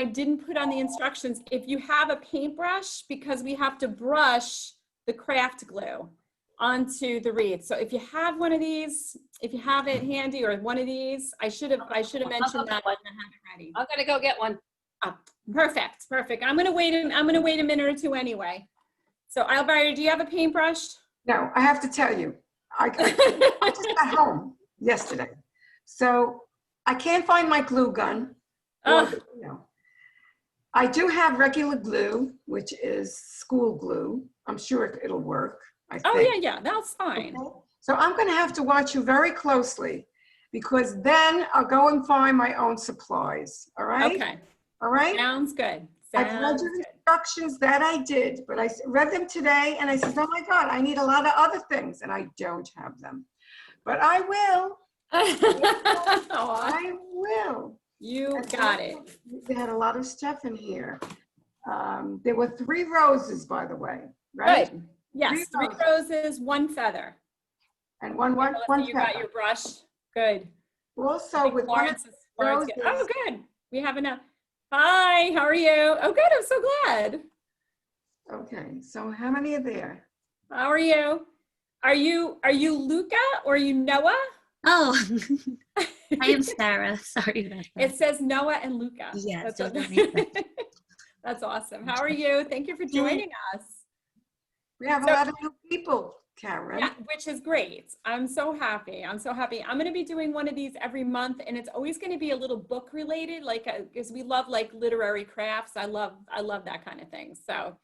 I didn't put on the instructions, if you have a paintbrush, because we have to brush the craft glue onto the wreath. So if you have one of these, if you have it handy, or one of these, I should have mentioned that when I have it ready. I'm gonna go get one. Oh, perfect. I'm gonna wait a minute or two anyway. So Alvira, do you have a paintbrush? No, I have to tell you, I just got home yesterday, so I can't find my glue gun. I do have regular glue, which is school glue. I'm sure it'll work. I think. Oh yeah, that's fine. Okay. So I'm going to have to watch you very closely, because then I'll go and find my own supplies. All right? Okay. All right? Sounds good. I've read your instructions, that I did, but I read them today and I said, oh my God, I need a lot of other things, and I don't have them. But I will. I will. You got it. They had a lot of stuff in here. There were 3 roses, by the way, right? Good. Yes, 3 roses, 1 feather. And one You feather. got your brush. Good. Also with Florence, oh, good. We have enough. Hi, how are you? Oh, good. I'm so glad. Okay, so how many are there? How are you? Are you Luca or are you Noah? Oh, I am Sarah. Sorry about that. It says Noah and Luca. Yes. That's awesome. How are you? Thank you for joining us. We have a lot of new people, Karin. Yeah, which is great. I'm so happy. I'm going to be doing one of these every month, and it's always going to be a little book related, like, because we love like literary crafts. I love that kind of thing. So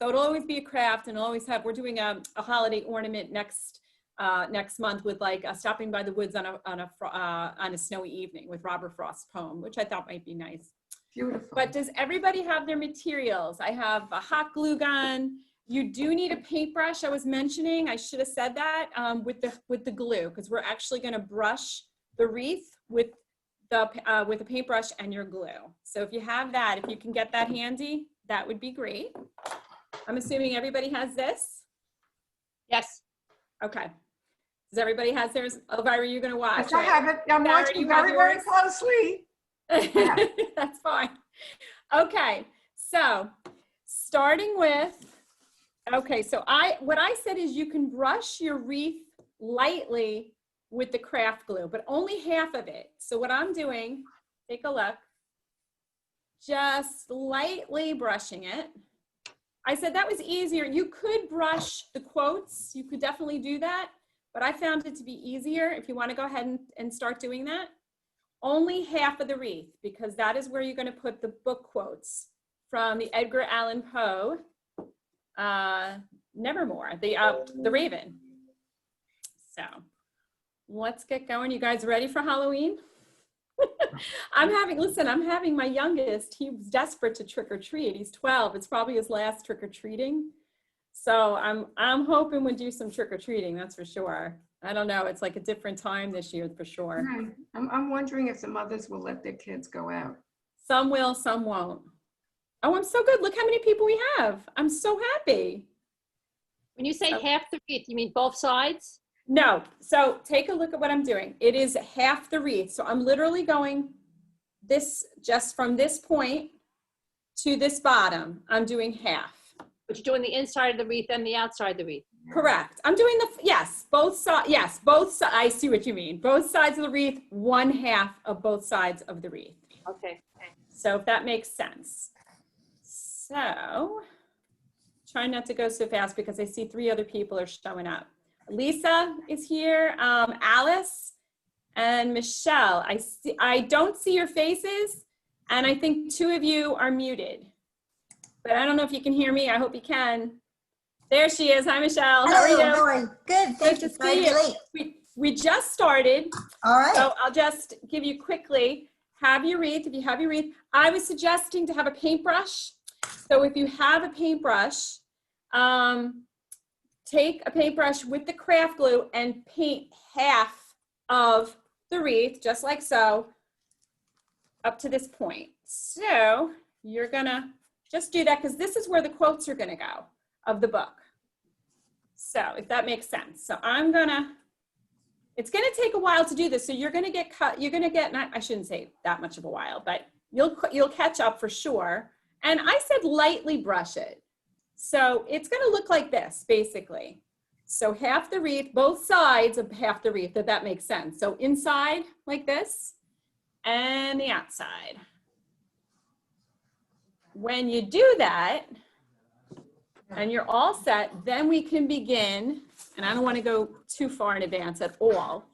it'll always be a craft, and we're doing a holiday ornament next month with like stopping by the woods on a snowy evening with Robert Frost's poem, which I thought might be nice. Beautiful. But does everybody have their materials? I have a hot glue gun. You do need a paintbrush. I was mentioning, I should have said that, with the glue, because we're actually going to brush the wreath with a paintbrush and your glue. So if you have that, if you can get that handy, that would be great. I'm assuming everybody has this? Yes. Okay. Does everybody has theirs? Elvira, you're going to watch. Yes, I have it. I'm watching very, very closely. Yeah. That's fine. Okay. So starting with, okay, so what I said is you can brush your wreath lightly with the craft glue, but only half of it. So what I'm doing, take a look, just lightly brushing it. I said that was easier. You could brush the quotes. You could definitely do that, but I found it to be easier if you want to go ahead and start doing that. Only half of the wreath, because that is where you're going to put the book quotes from the Edgar Allan Poe Nevermore, the Raven. So let's get going. You guys ready for Halloween? I'm having my youngest, he was desperate to trick or treat. He's 12. It's probably his last trick or treating. So I'm hoping we'll do some trick or treating, that's for sure. I don't know, it's like a different time this year for sure. Right. I'm wondering if the mothers will let their kids go out. Some will, some won't. Oh, I'm so good. Look how many people we have. I'm so happy. When you say half the wreath, you mean both sides? No. So take a look at what I'm doing. It is half the wreath. So I'm literally going just from this point to this bottom. I'm doing half. But you're doing the inside of the wreath and the outside of the wreath. Correct. I'm doing both sides. Yes, both sides. I see what you mean. Both sides of the wreath, 1/2 of both sides of the wreath. Okay. So if that makes sense. So try not to go so fast because I see 3 other people are showing up. Lisa is here, Alice and Michelle. I don't see your faces, and I think 2 of you are muted. But I don't know if you can hear me. I hope you can. There she is. Hi, Michelle. How are you? Hello, Lauren. Good. Thank you. Sorry to see you. We just started. All right. So I'll just give you quickly. Have your wreath. If you have your wreath, I was suggesting to have a paintbrush. So if you have a paintbrush, take a paintbrush with the craft glue and paint half of the wreath, just like so, up to this point. So you're gonna just do that because this is where the quotes are gonna go of the book. So if that makes sense. So it's gonna take a while to do this. So you're gonna get cut, I shouldn't say that much of a while, but you'll catch up for sure. And I said lightly brush it. So it's going to look like this, basically. So half the wreath, both sides of half the wreath, if that makes sense. So inside like this and the outside. When you do that and you're all set, then we can begin, and I don't want to go too far in advance at all,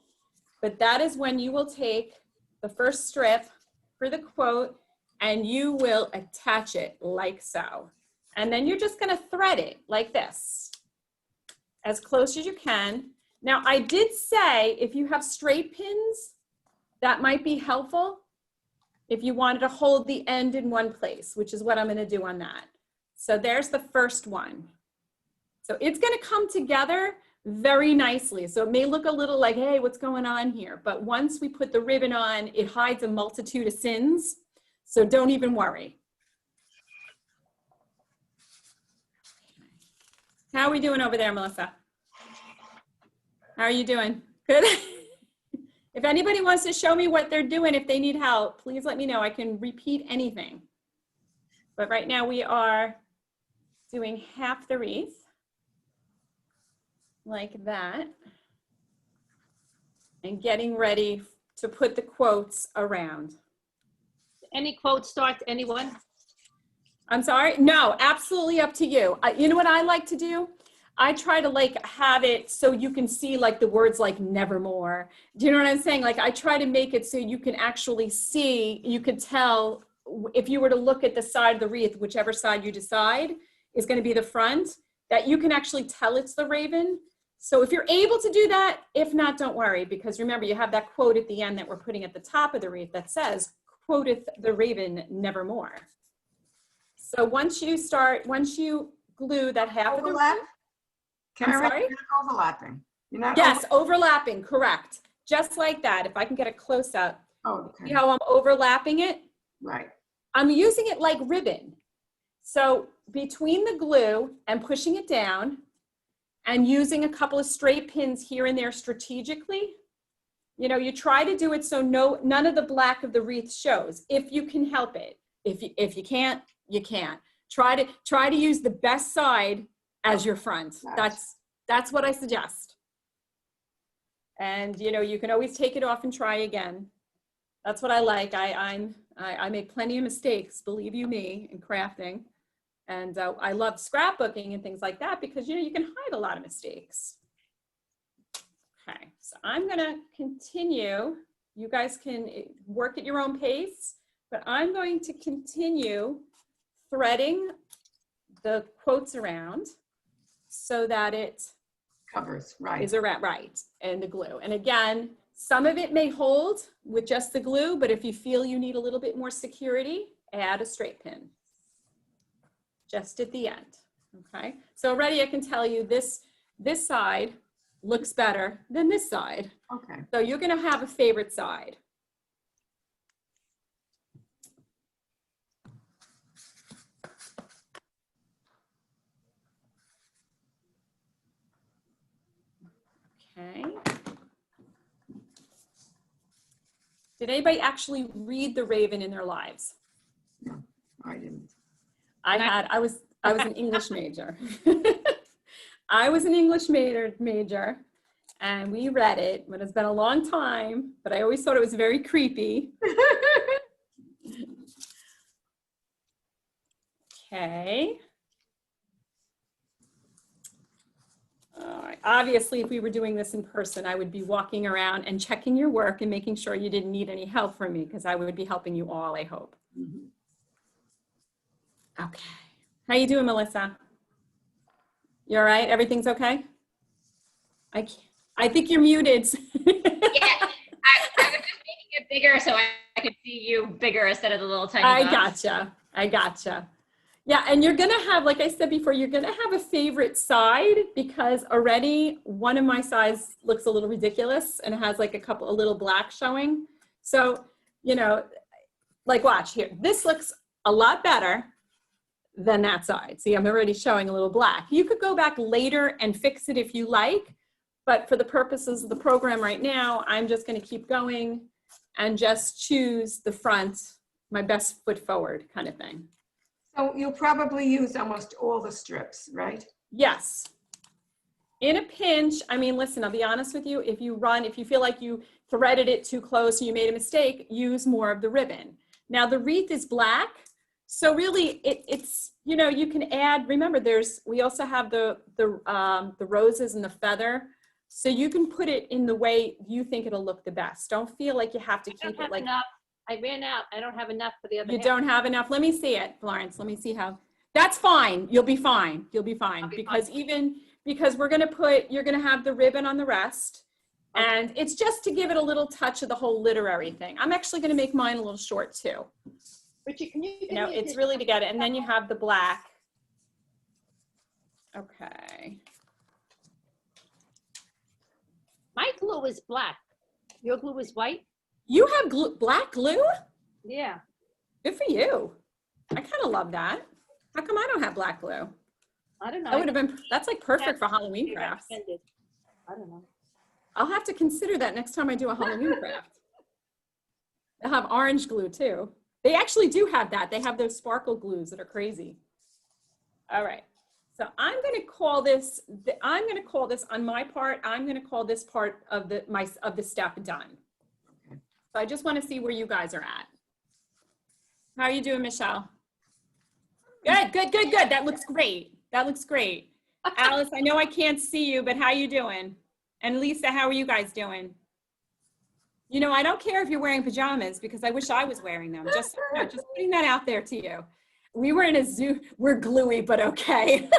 but that is when you will take the first strip for the quote and you will attach it like so. And then you're just going to thread it like this, as close as you can. Now, I did say if you have straight pins, that might be helpful if you wanted to hold the end in one place, which is what I'm going to do on that. So there's the first one. So it's going to come together very nicely. So it may look a little like, hey, what's going on here? But once we put the ribbon on, it hides a multitude of sins. So don't even worry. How are we doing over there, Melissa? How are you doing? Good? If anybody wants to show me what they're doing, if they need help, please let me know. I can repeat anything. But right now we are doing half the wreath, like that, and getting ready to put the quotes around. Any quote start, anyone? I'm sorry? No, absolutely up to you. You know what I like to do? I try to like have it so you can see like the words like Nevermore. Do you know what I'm saying? Like I try to make it so you can actually see, you can tell if you were to look at the side of the wreath, whichever side you decide is going to be the front, that you can actually tell it's the raven. So if you're able to do that, if not, don't worry, because remember you have that quote at the end that we're putting at the top of the wreath that says, quoteth the raven nevermore. So once you glue that half of the wreath, Karin, I'm sorry? you're not overlapping. You're not yes, overlapping, correct. Just like that. If I can get a close up. Oh, okay. See how I'm overlapping it? Right. I'm using it like ribbon. So between the glue and pushing it down and using a couple of straight pins here and there strategically, you know, you try to do it so none of the black of the wreath shows, if you can help it. If you can't, you can't. Try to use the best side as your front. That's what I suggest. And you know, you can always take it off and try again. That's what I like. I make plenty of mistakes, believe you me, in crafting. And I love scrapbooking and things like that because you know you can hide a lot of mistakes. Okay, so I'm gonna continue. You guys can work at your own pace, but I'm going to continue threading the quotes around so that it Covers, right. is around, right, and the glue. And again, some of it may hold with just the glue, but if you feel you need a little bit more security, add a straight pin just at the end, okay? So already I can tell you this side looks better than this side. Okay. So you're gonna have a favorite side. Okay. Did anybody actually read The Raven in their lives? No, I didn't. I was an English major. I was an English major and we read it, but it's been a long time, but I always thought it was very creepy. Okay. All right. Obviously, if we were doing this in person, I would be walking around and checking your work and making sure you didn't need any help from me because I would be helping you all, I hope. Mhm. Okay. How you doing, Melissa? You all right? Everything's okay? I think you're muted. Yeah, I was just making it bigger so I could see you bigger instead of the little tiny box. I gotcha. Yeah, and you're gonna have, like I said before, you're gonna have a favorite side because already one of my sides looks a little ridiculous and it has like a little black showing. So, you know, like watch here, this looks a lot better than that side. See, I'm already showing a little black. You could go back later and fix it if you like, but for the purposes of the program right now, I'm just gonna keep going and just choose the front my best foot forward kind of thing. So you'll probably use almost all the strips, right? Yes. In a pinch, I mean, listen, I'll be honest with you. If you feel like you threaded it too close and you made a mistake, use more of the ribbon. Now the wreath is black. So really it's, you know, you can add, remember we also have the roses and the feather. So you can put it in the way you think it'll look the best. Don't feel like you have to keep it like. Enough. I ran out. I don't have enough for the other You half. don't have enough. Let me see it, Florence. Let me see how. That's fine. You'll be fine. You'll be fine. I'll be Because fine. because you're going to have the ribbon on the rest. Okay. And it's just to give it a little touch of the whole literary thing. I'm actually going to make mine a little short too. Richard, can you You know, it's really to get it. And then you have the black. Okay. My glue is black. Your glue is white? You have black glue? Yeah. Good for you. I kind of love that. How come I don't have black glue? I don't know. That would have been, that's like perfect for Halloween crafts. I don't know. I'll have to consider that next time I do a Halloween craft. They'll have orange glue too. They actually do have that. They have those sparkle glues that are crazy. All right. So I'm going to call this on my part, I'm going to call this part of the step done. Okay. So I just want to see where you guys are at. How are you doing, Michelle? Good, good, good, good. That looks great. That looks great. Alice, I know I can't see you, but how you doing? And Lisa, how are you guys doing? You know, I don't care if you're wearing pajamas because I wish I was wearing them. Just putting that out there to you. We were in a zoo. We're gluey, but okay.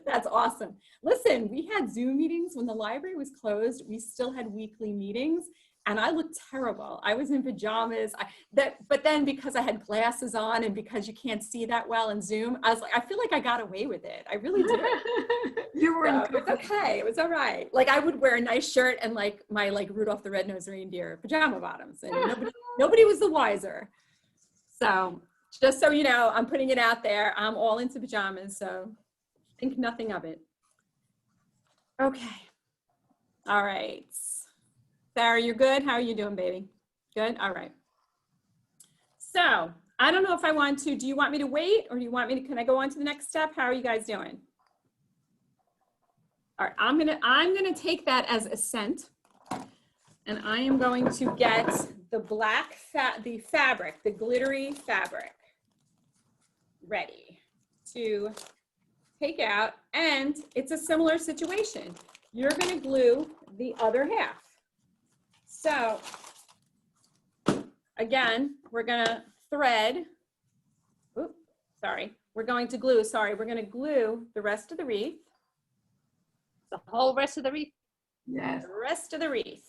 That's awesome. Listen, we had Zoom meetings when the library was closed. We still had weekly meetings and I looked terrible. I was in pajamas. But then because I had glasses on and because you can't see that well in Zoom, I was like, I feel like I got away with it. I really did. You were So it's okay. It was all right. Like I would wear a nice shirt and like my Rudolph the Red-Nosed Reindeer pajama bottoms, and nobody was the wiser. So just so you know, I'm putting it out there. I'm all into pajamas, so think nothing of it. Okay. All right. Sarah, you're good? How are you doing, baby? Good? All right. So I don't know if I want to, do you want me to wait or do you want me to, can I go on to the next step? How are you guys doing? All right, I'm gonna take that as assent, and I am going to get the fabric, the glittery fabric, ready to take out, and it's a similar situation. You're gonna glue the other half. So again, we're gonna thread. Oops, sorry. We're going to glue. Sorry, we're gonna glue the rest of the wreath. The whole rest of the wreath? Yes. The rest of the wreath.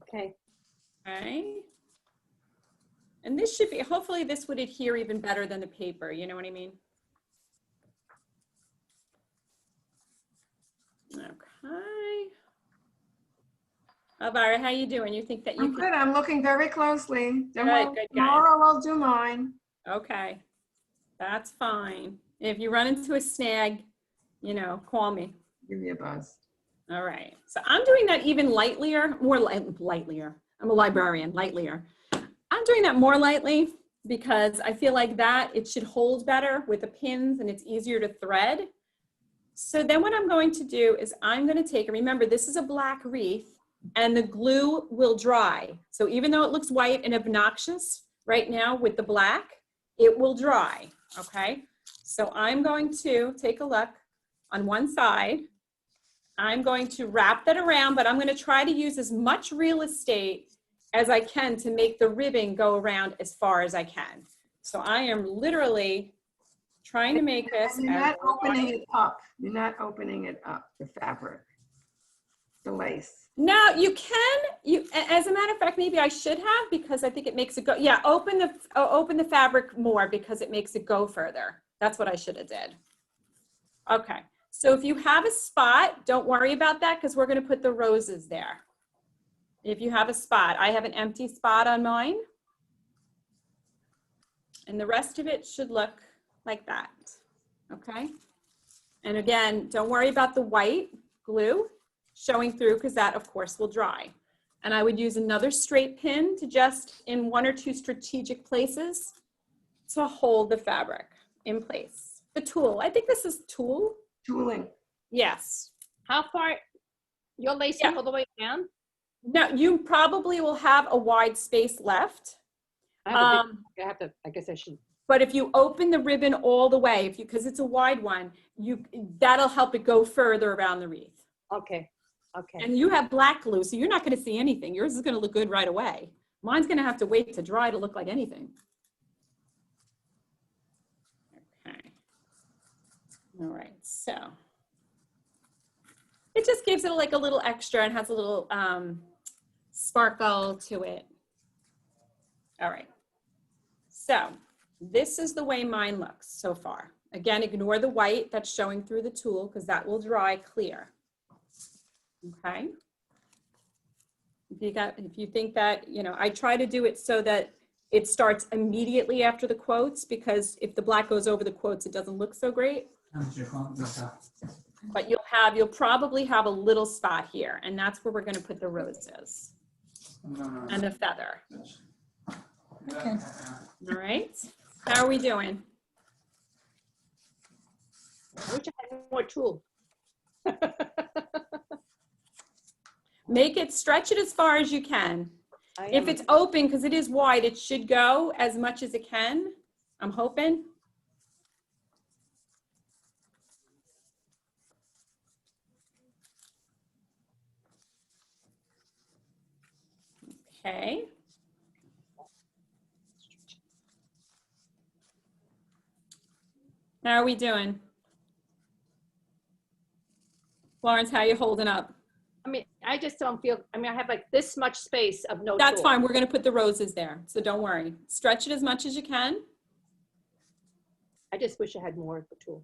Okay. Okay. And this should be, hopefully this would adhere even better than the paper, you know what I mean? Okay. Elvira, how you doing? You think that you I'm good. I'm looking very closely. Good. Tomorrow I'll do mine. Okay. That's fine. If you run into a snag, you know, call me. Give me a buzz. All right. So I'm doing that even lightlier, more lightlier. I'm a librarian, lightlier. I'm doing that more lightly because I feel like that it should hold better with the pins and it's easier to thread. So then what I'm going to do is I'm going to take, remember this is a black wreath and the glue will dry. So even though it looks white and obnoxious right now with the black, it will dry, okay? So I'm going to take a look on one side. I'm going to wrap that around, but I'm going to try to use as much real estate as I can to make the ribbon go around as far as I can. So I am literally trying to make this. You're not opening it up. You're not opening it up, the fabric, the lace. No, you can. As a matter of fact, maybe I should have because I think it makes it go. Yeah, open the fabric more because it makes it go further. That's what I should have did. Okay. So if you have a spot, don't worry about that because we're going to put the roses there. If you have a spot, I have an empty spot on mine. And the rest of it should look like that. Okay. And again, don't worry about the white glue showing through because that of course will dry. And I would use another straight pin to just in 1 or 2 strategic places to hold the fabric in place. The tulle, I think this is tulle. Tooling. Yes. How far, you're lacing all the way down? No, you probably will have a wide space left. I have to, I guess I should. But if you open the ribbon all the way, if you, because it's a wide one, that'll help it go further around the wreath. Okay, okay. And you have black glue, so you're not going to see anything. Yours is going to look good right away. Mine's going to have to wait to dry to look like anything. Okay. All right, so it just gives it like a little extra and has a little sparkle to it. All right. So this is the way mine looks so far. Again, ignore the white that's showing through the tulle because that will dry clear. Okay. If you think that, you know, I try to do it so that it starts immediately after the quotes, because if the black goes over the quotes, it doesn't look so great. But you'll probably have a little spot here, and that's where we're going to put the roses and the feather. Okay. All right. How are we doing? I wish I had more tulle. Make it, stretch it as far as you can. If it's open, because it is wide, it should go as much as it can. I'm hoping. Okay. How are we doing? Florence, how are you holding up? I mean, I just don't feel, I mean, I have like this much space of no That's tulle. fine. We're going to put the roses there. So don't worry. Stretch it as much as you can. I just wish I had more of the tulle.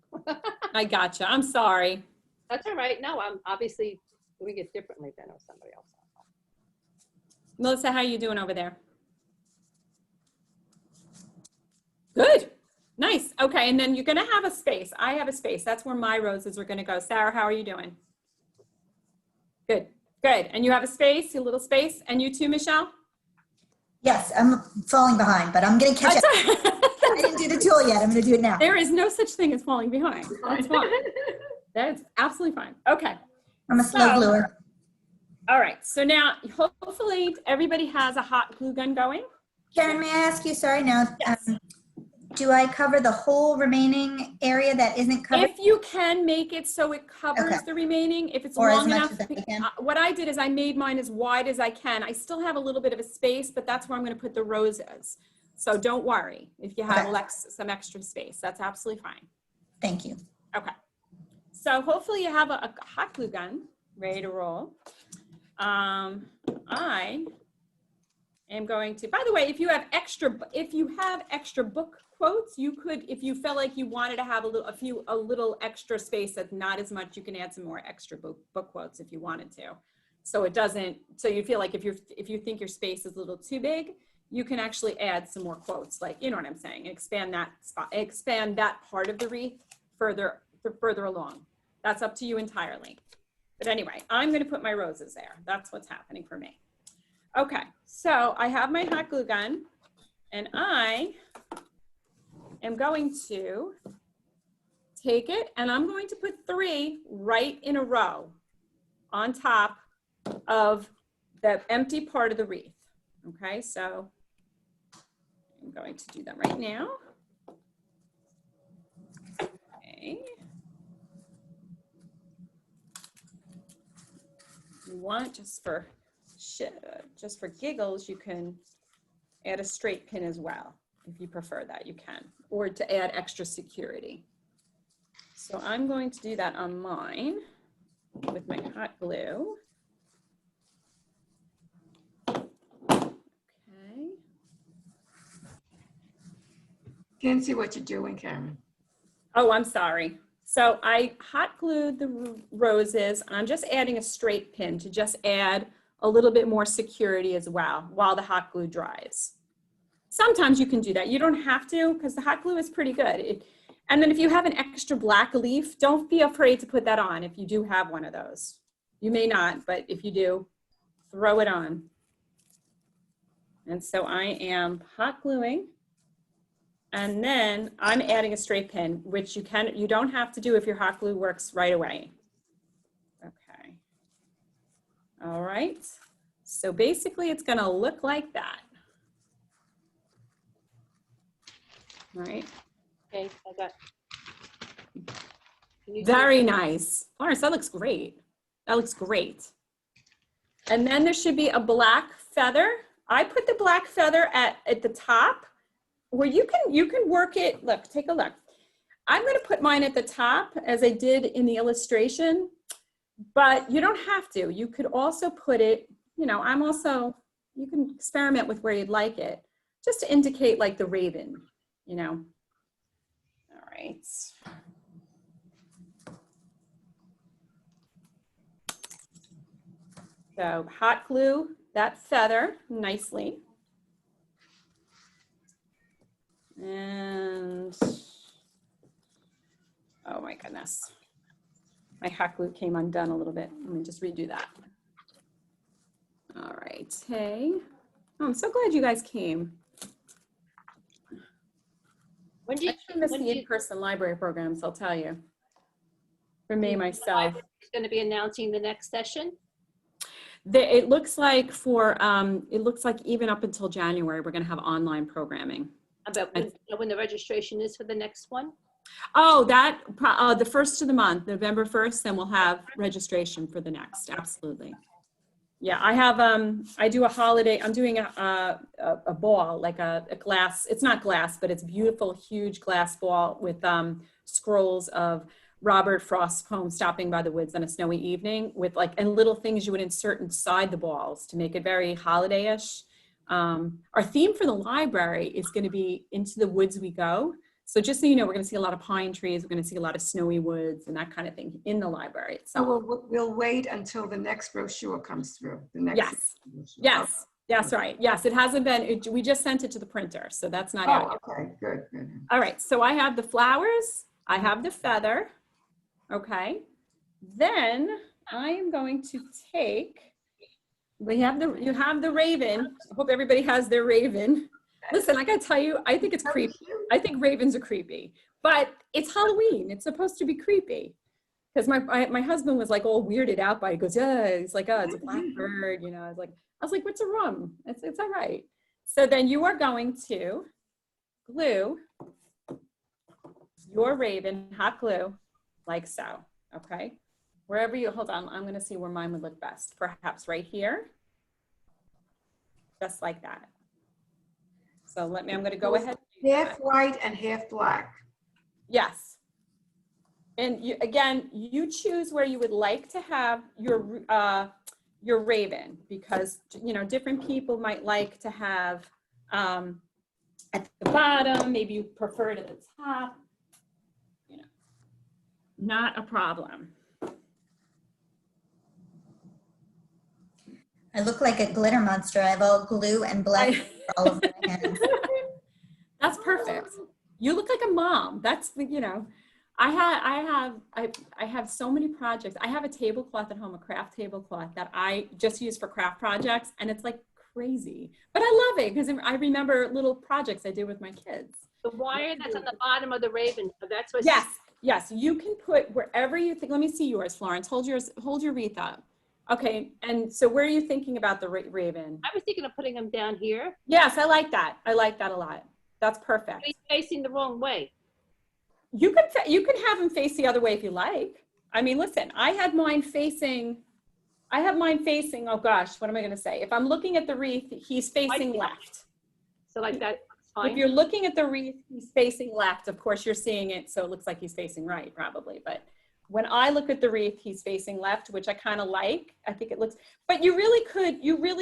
I gotcha. I'm sorry. That's all right. No, I'm obviously doing it differently than somebody else. Melissa, how are you doing over there? Good. Nice. Okay. And then you're going to have a space. I have a space. That's where my roses are going to go. Sarah, how are you doing? Good. Good. And you have a space, a little space. And you too, Michelle? Yes, I'm falling behind, but I'm going to catch up. I didn't do the tool yet. I'm going to do it now. There is no such thing as falling behind. That's fine. That's absolutely fine. Okay. I'm a slow gluer. All right. So now hopefully everybody has a hot glue gun going. Karin, may I ask you, sorry now, Yes. Do I cover the whole remaining area that isn't covered? If you can make it so it covers Okay. the remaining, if it's Or as long much enough. as I can? What I did is I made mine as wide as I can. I still have a little bit of a space, but that's where I'm going to put the roses. So don't worry if you have Okay. some extra space. That's absolutely fine. Thank you. Okay. So hopefully you have a hot glue gun ready to roll. I am going to, by the way, if you have extra book quotes, you could, if you felt like you wanted to have a little extra space that's not as much, you can add some more extra book quotes if you wanted to. So it doesn't, so you feel like if you think your space is a little too big, you can actually add some more quotes, like, you know what I'm saying, expand that spot, expand that part of the wreath further along. That's up to you entirely. But anyway, I'm going to put my roses there. That's what's happening for me. Okay, so I have my hot glue gun, and I am going to take it, and I'm going to put 3 right in a row on top of the empty part of the wreath. Okay, so I'm going to do that right now. Okay. You want, just for giggles, you can add a straight pin as well. If you prefer that, you can, or to add extra security. So I'm going to do that on mine with my hot glue. Okay. Can't see what you're doing, Karin. Oh, I'm sorry. So I hot glued the roses, and I'm just adding a straight pin to just add a little bit more security as well while the hot glue dries. Sometimes you can do that. You don't have to, because the hot glue is pretty good. And then if you have an extra black leaf, don't be afraid to put that on if you do have one of those. You may not, but if you do, throw it on. And so I am hot gluing. And then I'm adding a straight pin, which you don't have to do if your hot glue works right away. Okay. All right. So basically it's gonna look like that. All right. Okay, I got. Can you do Very it? nice. Lawrence, that looks great. That looks great. And then there should be a black feather. I put the black feather at the top where you can work it. Look, take a look. I'm going to put mine at the top as I did in the illustration, but you don't have to. You could also put it, you know, you can experiment with where you'd like it, just to indicate like the raven, you know. All right. So hot glue that feather nicely. And, oh my goodness. My hot glue came undone a little bit. Let me just redo that. All right, hey. Oh, I'm so glad you guys came. When I did actually miss when the did- in-person library programs, I'll tell you. For me, the myself. library is going to be announcing the next session? It looks like even up until January, we're gonna have online programming. About when the registration is for the next one? Oh, the first of the month, November 1st, then we'll have registration for the next, absolutely. Yeah, I have, I do a holiday, I'm doing a ball, like a glass, it's not glass, but it's beautiful, huge glass ball with scrolls of Robert Frost's poem, Stopping by the Woods on a Snowy Evening, with and little things you would insert inside the balls to make it very holiday-ish. Our theme for the library is going to be Into the Woods We Go. So just so you know, we're going to see a lot of pine trees, we're going to see a lot of snowy woods and that kind of thing in the library itself. So we'll wait until the next brochure comes through. The next Yes, brochure. yes, that's right. Yes, it hasn't been, we just sent it to the printer, so that's not out yet. Oh, okay, good, good. All right, so I have the flowers, I have the feather, okay. Then I am going to take, you have the raven. I hope everybody has their raven. Listen, I gotta tell you, I think it's creepy. I think ravens are creepy, but it's Halloween. It's supposed to be creepy. Because my husband was like all weirded out by it. He goes, yeah, he's like, oh, it's a blackbird, you know. I was like, what's wrong? It's all right. So then you are going to glue your raven, hot glue, like so, okay? Wherever you, hold on, I'm gonna see where mine would look best. Perhaps right here, just like that. So I'm gonna go ahead. Half white and half black. Yes. And you choose where you would like to have your raven, because, you know, different people might like to have at the bottom, maybe you prefer it at the top, you know, not a problem. I look like a glitter monster. I have all glue and black all over my hands. That's perfect. You look like a mom. That's, you know, I have so many projects. I have a tablecloth at home, a craft tablecloth that I just use for craft projects, and it's like crazy. But I love it because I remember little projects I did with my kids. The wire that's on the bottom of the raven, that's what. Yes, you can put wherever you think. Let me see yours, Florence. Hold your wreath up. Okay, and so where are you thinking about the raven? I was thinking of putting them down here. Yes, I like that. I like that a lot. That's perfect. He's facing the wrong way. You can have him face the other way if you like. I mean, listen, I have mine facing, oh gosh, what am I going to say? If I'm looking at the wreath, he's facing left. So like that, fine. If you're looking at the wreath, he's facing left. Of course, you're seeing it, so it looks like he's facing right, probably. But when I look at the wreath, he's facing left, which I kind of like. I think it looks, but you really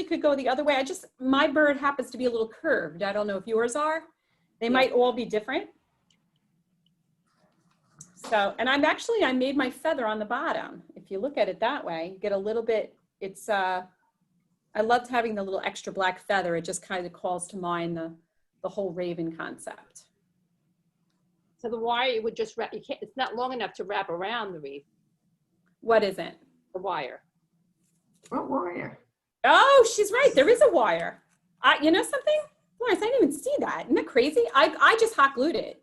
could go the other way. My bird happens to be a little curved. I don't know if yours are. They might all be different. So, and I made my feather on the bottom. If you look at it that way, you get a little bit, I loved having the little extra black feather. It just kind of calls to mind the whole raven concept. So the wire would just wrap, it's not long enough to wrap around the wreath. What is it? The wire. What wire? Oh, she's right. There is a wire. You know something? Florence, I didn't even see that. Isn't that crazy? I just hot glued it.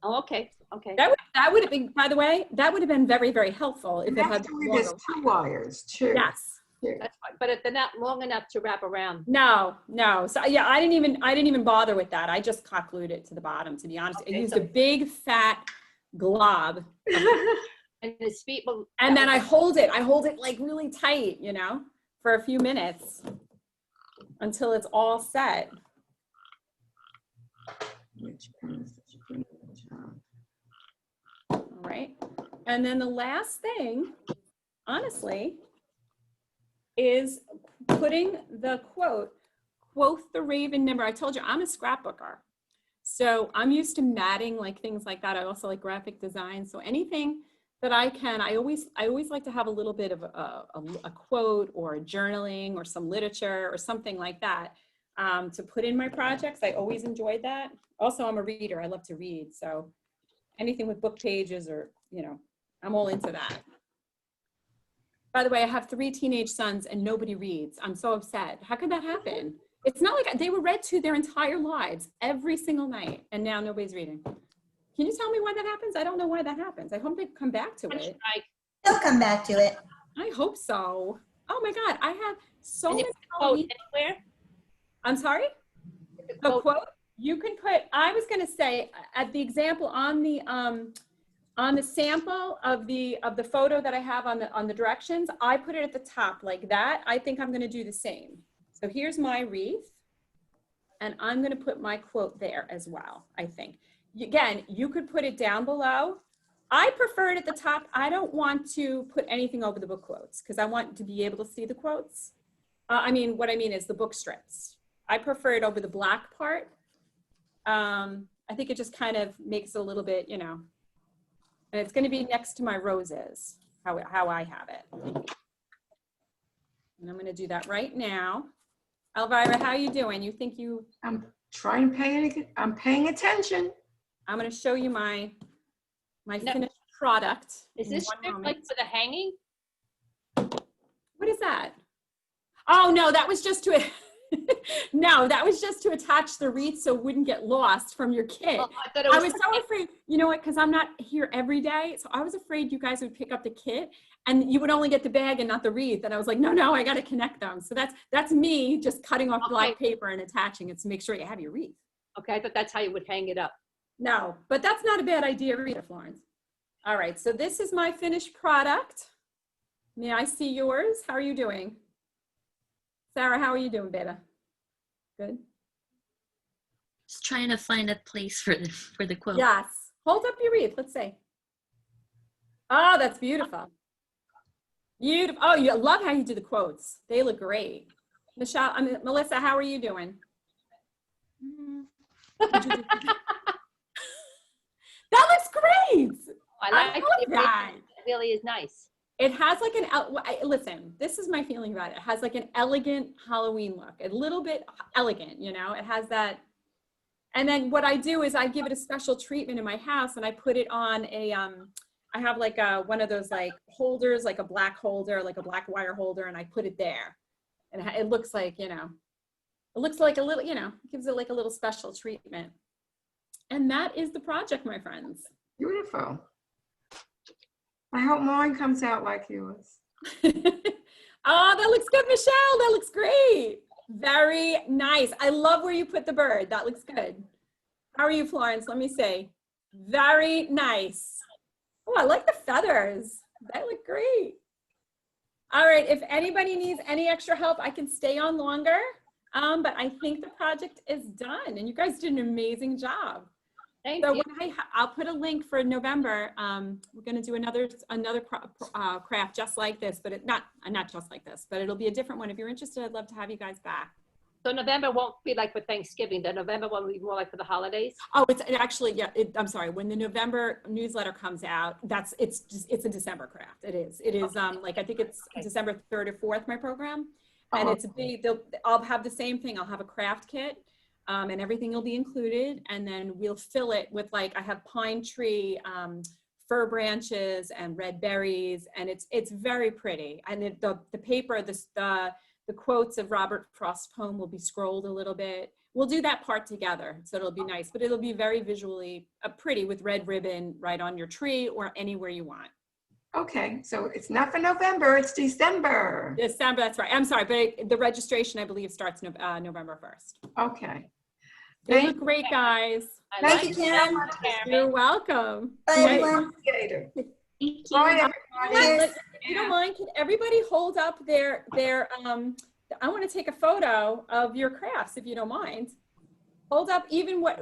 Oh, okay, okay. That would have been, by the way, that would have been very, very helpful if And it had actually, been there's longer. 2 wires too. Yes. Here. That's fine, but if they're not long enough to wrap around. No. So yeah, I didn't even bother with that. I just hot glued it to the bottom, to be honest. I Okay, used so- a big fat glob. And his feet will. And then I hold it like really tight, you know, for a few minutes until it's all set. All right. And then the last thing, honestly, is putting the quote the raven member. I told you I'm a scrapbooker. So I'm used to matting, like things like that. I also like graphic design. So anything that I can, I always like to have a little bit of a quote or a journaling or some literature or something like that to put in my projects. I always enjoyed that. Also, I'm a reader. I love to read. So anything with book pages or, you know, I'm all into that. By the way, I have 3 teenage sons and nobody reads. I'm so upset. How could that happen? It's not like they were read to their entire lives every single night and now nobody's reading. Can you tell me why that happens? I don't know why that happens. I hope they come back to it. They'll come back to it. I hope so. Oh my God, I have so And you many. can quote anywhere? I'm sorry? The quote, you can put, I was gonna say, at the example on the sample of the photo that I have on the directions, I put it at the top like that. I think I'm gonna do the same. So here's my wreath, and I'm gonna put my quote there as well, I think. Again, you could put it down below. I prefer it at the top. I don't want to put anything over the book quotes because I want to be able to see the quotes. What I mean is the book strips. I prefer it over the black part. I think it just kind of makes it a little bit, you know, and it's going to be next to my roses, how I have it. And I'm going to do that right now. Elvira, how are you doing? You think you? I'm paying attention. I'm going to show you my finished product. Is this strip like for the hanging? What is that? Oh, no, that was just to, no, that was just to attach the wreath so it wouldn't get lost from your kit. Oh, I thought it was. I was so afraid, you know what, because I'm not here every day. So I was afraid you guys would pick up the kit and you would only get the bag and not the wreath. And I was like, no, I got to connect them. So that's me just cutting off black paper and attaching it to make sure you have your wreath. Okay, I thought that's how you would hang it up. No, but that's not a bad idea either, Florence. All right, so this is my finished product. May I see yours? How are you doing? Sarah, how are you doing, beta? Good? Just trying to find a place for the quote. Yes. Hold up your wreath. Let's see. Oh, that's beautiful. Beautiful. Oh, you love how you do the quotes. They look great. Melissa, how are you doing? That looks great. I like it. That. It really is nice. It has like listen, this is my feeling about it. It has like an elegant Halloween look, a little bit elegant, you know, it has that. And then what I do is I give it a special treatment in my house and I put it on I have like one of those like holders, like a black holder, like a black wire holder, and I put it there. And it looks like, you know, it looks like a little, you know, gives it like a little special treatment. And that is the project, my friends. Beautiful. I hope mine comes out like yours. Oh, that looks good, Michelle. That looks great. Very nice. I love where you put the bird. That looks good. How are you, Florence? Let me see. Very nice. Oh, I like the feathers. That look great. All right. If anybody needs any extra help, I can stay on longer. But I think the project is done and you guys did an amazing job. Thank So you. I'll put a link for November. We're going to do another craft just like this, but not just like this, but it'll be a different one. If you're interested, I'd love to have you guys back. So November won't be like for Thanksgiving. The November one will be more like for the holidays. Oh, it's actually, yeah, I'm sorry. When the November newsletter comes out, it's a December craft. It is like, I think it's December 3rd or 4th, my program. And it's big, I'll have the same thing. I'll have a craft kit. And everything will be included, and then we'll fill it with like I have pine tree, fir branches, and red berries, and it's very pretty. And the paper, the the quotes of Robert Frost's poem will be scrolled a little bit. We'll do that part together, so it'll be nice, but it'll be very visually pretty with red ribbon right on your tree or anywhere you want. Okay, so it's not for November, it's December. December, that's right. I'm sorry, but the registration, I believe, starts November 1st. Okay. They look great, guys. I Thank like you, Karen. You're welcome. Bye, everyone. Later. Thank you. Bye, everybody. If you don't mind, could everybody hold up their I want to take a photo of your crafts, if you don't mind. Hold up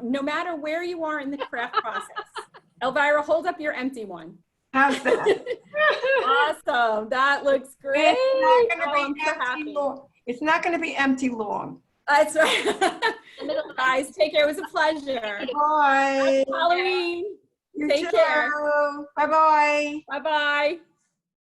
no matter where you are in the craft process. Elvira, hold up your empty one. How's that? Awesome. That looks great. It's not Oh, gonna I'm be so empty happy. long. It's not gonna be empty long. That's right. Guys, take care. It was a pleasure. Bye. Halloween. You Take too. care. Bye-bye. Bye-bye.